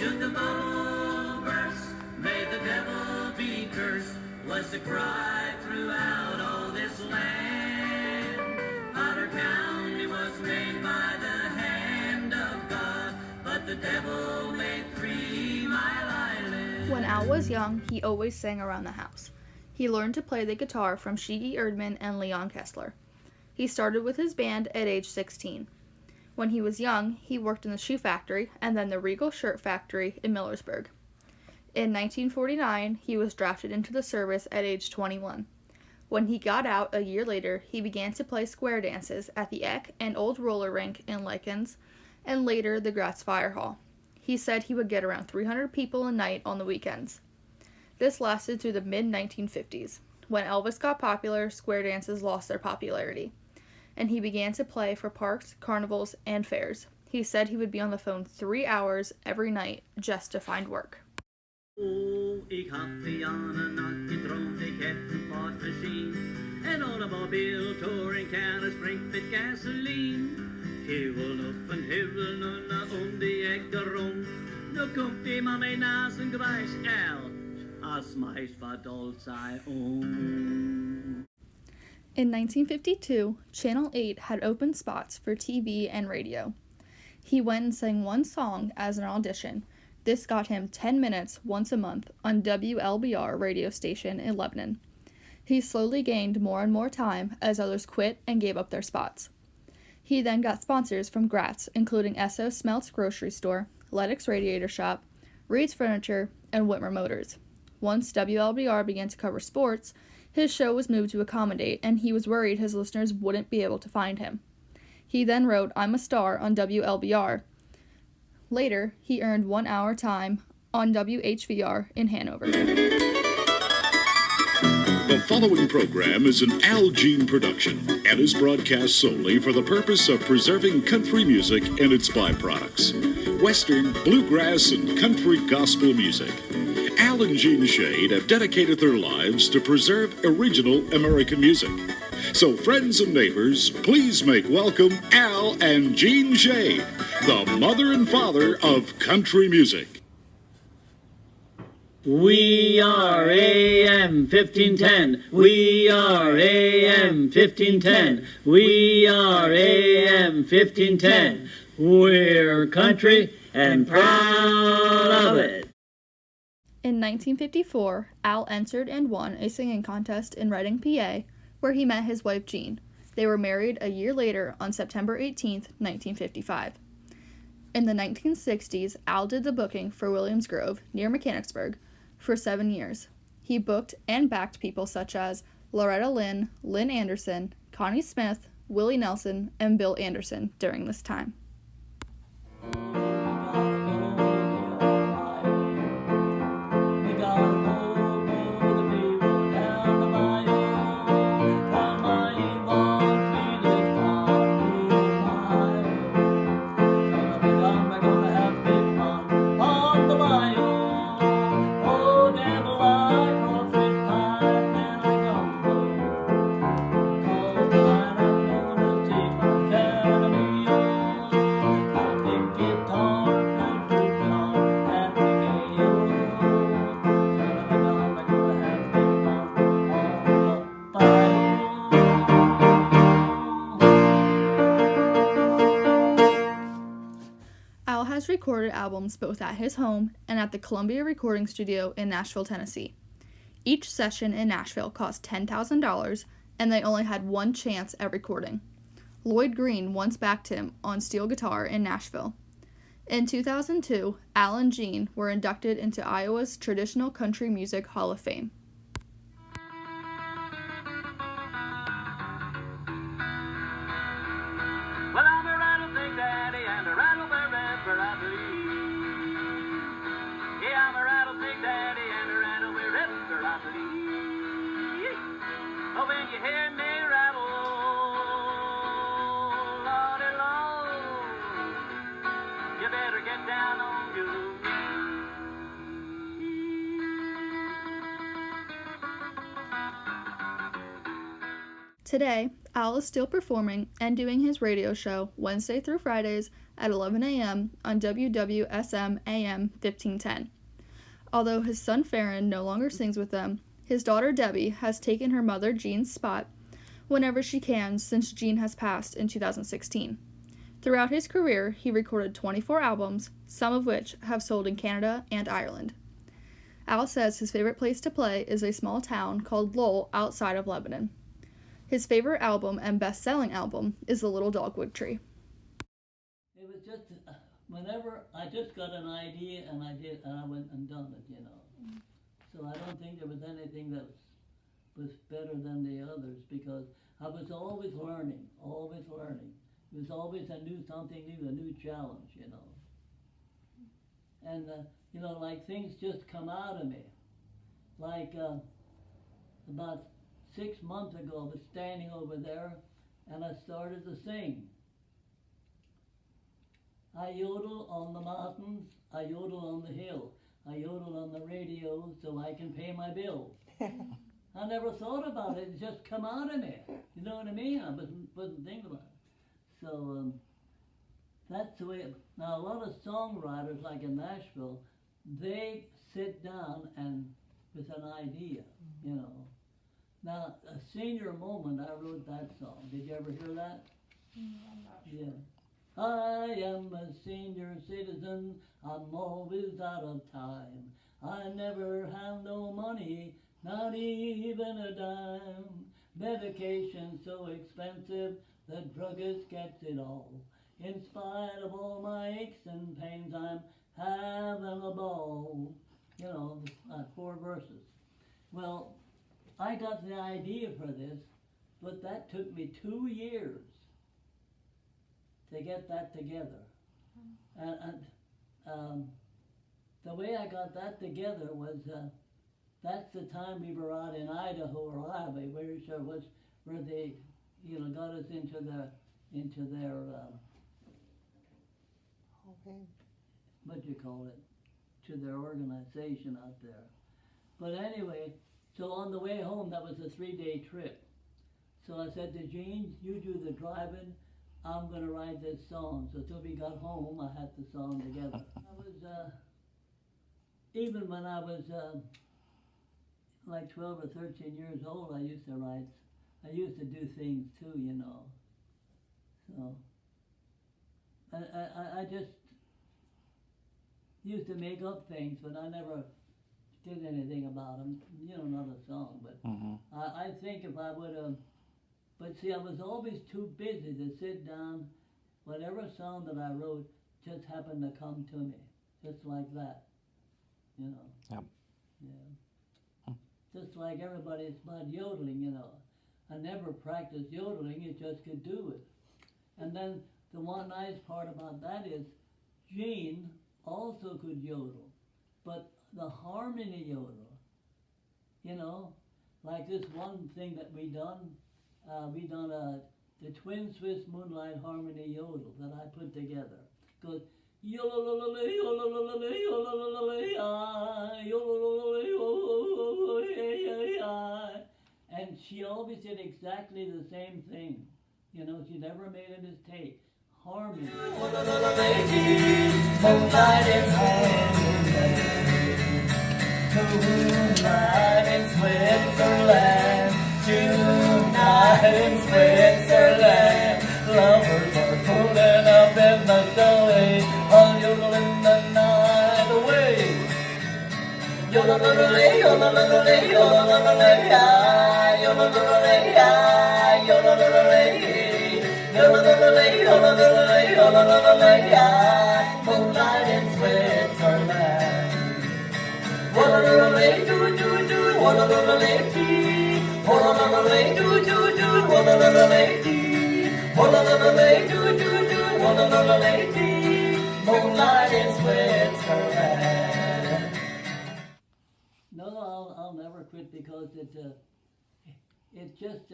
Should the bubble burst, may the devil be cursed, was the cry throughout all this land. Potter County was made by the hand of God, but the devil made 3 Mile Island. When Al was young, he always sang around the house. He learned to play the guitar from Shiggy Erdman and Leon Kessler. He started with his band at age 16. When he was young, he worked in the shoe factory and then the Regal Shirt Factory in Millersburg. In 1949, he was drafted into the service at age 21. When he got out a year later, he began to play square dances at the Eck and Old Roller Rink in Likens, and later the Gratz Fire Hall. He said he would get around 300 people a night on the weekends. This lasted through the mid-1950s. When Elvis got popular, square dances lost their popularity, and he began to play for parks, carnivals, and fairs. He said he would be on the phone 3 hours every night just to find work. Oh, ik had Diana not gedroomd, ik heb een vaartmachine. En automobiel touring kan er springt met gasoline. Heuvel op en heuvel om die ek rond. Nu komt iemand mee naast een grijs el. Als meis verdoldt zij om. In 1952, Channel 8 had open spots for TV and radio. He went and sang one song as an audition. This got him 10 minutes once a month on WLBR radio station in Lebanon. He slowly gained more and more time as others quit and gave up their spots. He then got sponsors from Gratz, including Esso Smelts Grocery Store, Lennox Radiator Shop, Reed's Furniture, and Whitmer Motors. Once WLBR began to cover sports, his show was moved to accommodate, and he was worried his listeners wouldn't be able to find him. He then wrote I'm a Star on WLBR. Later, he earned 1 hour time on WHVR in Hanover. The following program is an Al Jean production and is broadcast solely for the purpose of preserving country music and its byproducts. Western, bluegrass, and country gospel music. Al and Jean Shade have dedicated their lives to preserve original American music. So friends and neighbors, please make welcome Al and Jean Shade, the mother and father of country music. We are AM 1510. We are AM 1510. We are AM 1510. We're country and proud of it. In 1954, Al entered and won a singing contest in Reading, PA, where he met his wife Jean. They were married a year later on September 18, 1955. In the 1960s, Al did the booking for Williams Grove, near Mechanicsburg, for 7 years. He booked and backed people such as Loretta Lynn, Lynn Anderson, Connie Smith, Willie Nelson, and Bill Anderson during this time. Recorded albums both at his home and at the Columbia Recording Studio in Nashville, Tennessee. Each session in Nashville cost $10,000, and they only had one chance at recording. Lloyd Green once backed him on steel guitar in Nashville. In 2002, Al and Jean were inducted into Iowa's Traditional Country Music Hall of Fame. Well, I'm a rattlesnake daddy and a rattleberry ripper, I believe. Yeah, I'm a rattlesnake daddy and a rattleberry ripper, I believe. Oh, when you hear me rattle, Lordy Lord, you better get down on your knees. Today, Al is still performing and doing his radio show Wednesday through Fridays at 11 a.m. on WWSM AM 1510. Although his son Farron no longer sings with them, his daughter Debbie has taken her mother Jean's spot whenever she can since Jean has passed in 2016. Throughout his career, he recorded 24 albums, some of which have sold in Canada and Ireland. Al says his favorite place to play is a small town called Lowell outside of Lebanon. His favorite album and best-selling album is The Little Dogwood Tree. It was just, whenever I just got an idea and I went and done it, you know. So I don't think there was anything that was better than the others because I was always learning, always learning. It was always something new, a new challenge, you know. And, you know, like things just come out of me. Like about 6 months ago, I was standing over there and I started to sing. I yodel on the mountains, I yodel on the hill, I yodel on the radio so I can pay my bills. I never thought about it, it just come out of me. You know what I mean? I wasn't thinking about it. So that's the way now a lot of songwriters like in Nashville, they sit down and with an idea, you know. Now, a senior moment, I wrote that song. Did you ever hear that? I'm not sure. Yeah. I am a senior citizen, I'm always out of time. I never have no money, not even a dime. Medication so expensive, the druggist gets it all. In spite of all my aches and pains, I'm having a ball. You know, 4 verses. Well, I got the idea for this, but that took me 2 years to get that together. And the way I got that together was that's the time we were out in Idaho or Iowa, where they, you know, got us into their what do you call it? To their organization out there. But anyway, so on the way home, that was a 3-day trip. So I said to Jean, you do the driving, I'm going to write this song. So till we got home, I had the song together. I was, even when I was like 12 or 13 years old, I used to write. I used to do things too, you know. So I just used to make up things, but I never did anything about them. You know, not a song, but I think if I would have, but see, I was always too busy to sit down. Whatever song that I wrote just happened to come to me, just like that, you know. Yep. Yeah. Just like everybody's about yodeling, you know. I never practiced yodeling, you just could do it. And then the one nice part about that is Jean also could yodel, but the harmony yodel, you know, like this one thing that we done the Twin Swiss Moonlight Harmony Yodel that I put together. It goes and she always did exactly the same thing. You know, she never made a mistake. Harmony. Moonlight in Switzerland, tonight in Switzerland, lovers are pulling up in the gully, all yodeling the night away. Yodeling, yodeling, yodeling, moonlight in Switzerland. Moonlight in Switzerland. No, I'll never quit because it's just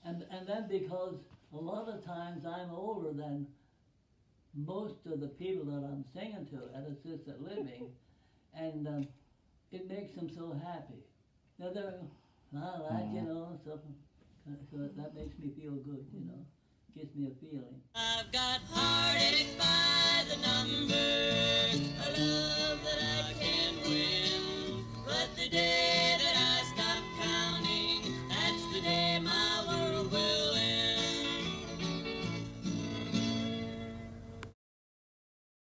and then because a lot of times I'm older than most of the people that I'm singing to at assisted living, and it makes them so happy. Now they're not like, you know, something So that makes me feel good, you know. Gives me a feeling. I've got heartache by the numbers.